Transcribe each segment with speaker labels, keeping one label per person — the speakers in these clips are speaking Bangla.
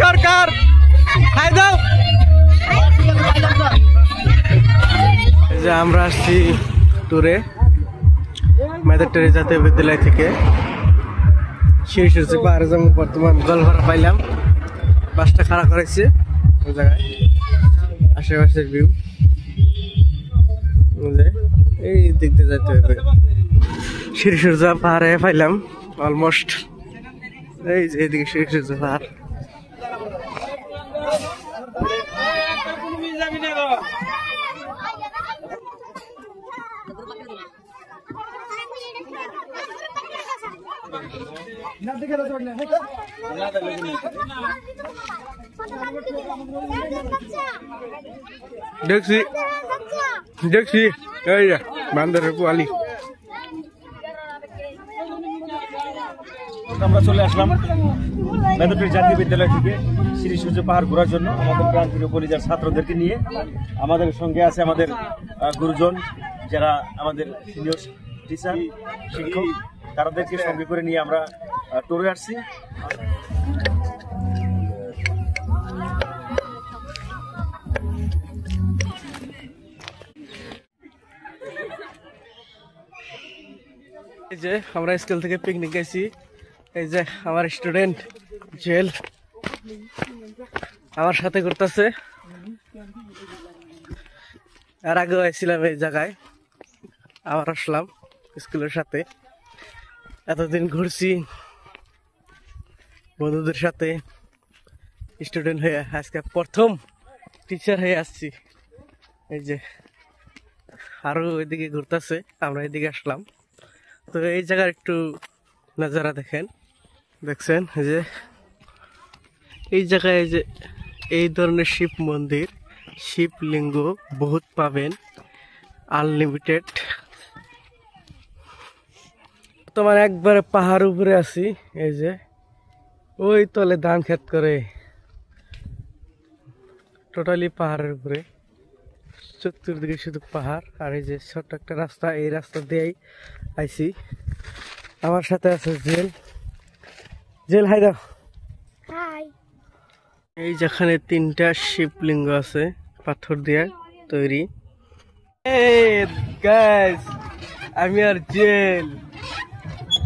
Speaker 1: সরকার খাই দাও। যে আমরা আসছি ট্যুরে মেধাটারি জাতীয় বিদ্যালয় থেকে শিরসূর্য পাহাড়ে যেমন বর্তমান জল ভরা পাইলাম, বাসটা খারাপ করেছে ওই জায়গায়। আশেপাশের ভিউ এই দিক দিয়ে যেতে হবে। শিরসূর্য পাহাড়ে পাইলাম অলমোস্ট, এই যে এইদিকে শিরসূর্য পাহাড়। দেখছি দেখছি এই বান্দরের পোয়ালি।
Speaker 2: আমরা চলে আসলাম মেধাটারি জাতীয় বিদ্যালয় থেকে শিরসূর্য পাহাড় ঘোরার জন্য আমাদের প্রাণপ্রিয় কলেজের ছাত্রদেরকে নিয়ে। আমাদের সঙ্গে আছে আমাদের গুরুজন, যারা আমাদের সিনিয়র টিচার শিক্ষক, তাদেরকে সঙ্গে করে নিয়ে আমরা ট্যুরে আসছি।
Speaker 1: এই যে আমরা স্কুল থেকে পিকনিক গেছি, এই যে আমার স্টুডেন্ট জেল আমার সাথে ঘুরতেছে। আর আগে আসছিলাম এই জায়গায়, আবার আসলাম স্কুলের সাথে। এতদিন ঘুরছি বন্ধুদের সাথে, স্টুডেন্ট হয়ে আজকে প্রথম টিচার হয়ে আসছি। এই যে আরো ওইদিকে ঘুরতেছে, আমরা এদিকে আসলাম। তো এই জায়গার একটু নজারা দেখেন, দেখছেন এই যে এই জায়গায় যে এই ধরনের শিব মন্দির, শিবলিঙ্গ বহুত পাবেন, আনলিমিটেড। তোমার একবারে পাহাড় উপরে আছি, এই যে ওই তলে ধান ক্ষেত করে, টোটালি পাহাড়ের উপরে, চতুর্দিকে শুধু পাহাড়। আর এই যে ছোট্ট একটা রাস্তা, এই রাস্তা দিয়েই আইছি। আমার সাথে আছে জেল। জেল হাই দাও। এই যেখানে 3টা শিবলিঙ্গ আছে পাথর দিয়ে তৈরি। গাইস আমি আর জেল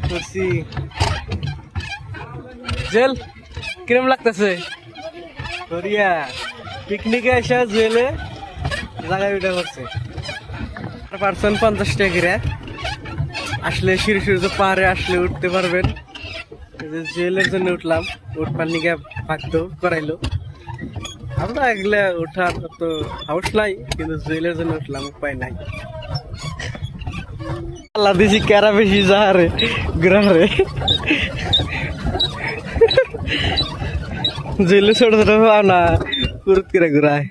Speaker 1: করছি। জেল কিরম লাগতেছে? করিয়া পিকনিকে এসে জেলে জায়গায় উঠে করছে। পার্সন 50 টাকা করে আসলে শিরসূর্য পাহাড়ে আসলে উঠতে পারবেন। জেলের জন্য উঠলাম, উঠবার নিকে বাধ্য করাইলো। আমরা এগুলা উঠার তো হাউস নাই, কিন্তু জেলের জন্য উঠলাম, উপায় নাই। আল্লাহ দিছি কেরা বেশি যাহারে গ্রামে জেলে ছোট ছোট না কুরুত করে ঘুরায়।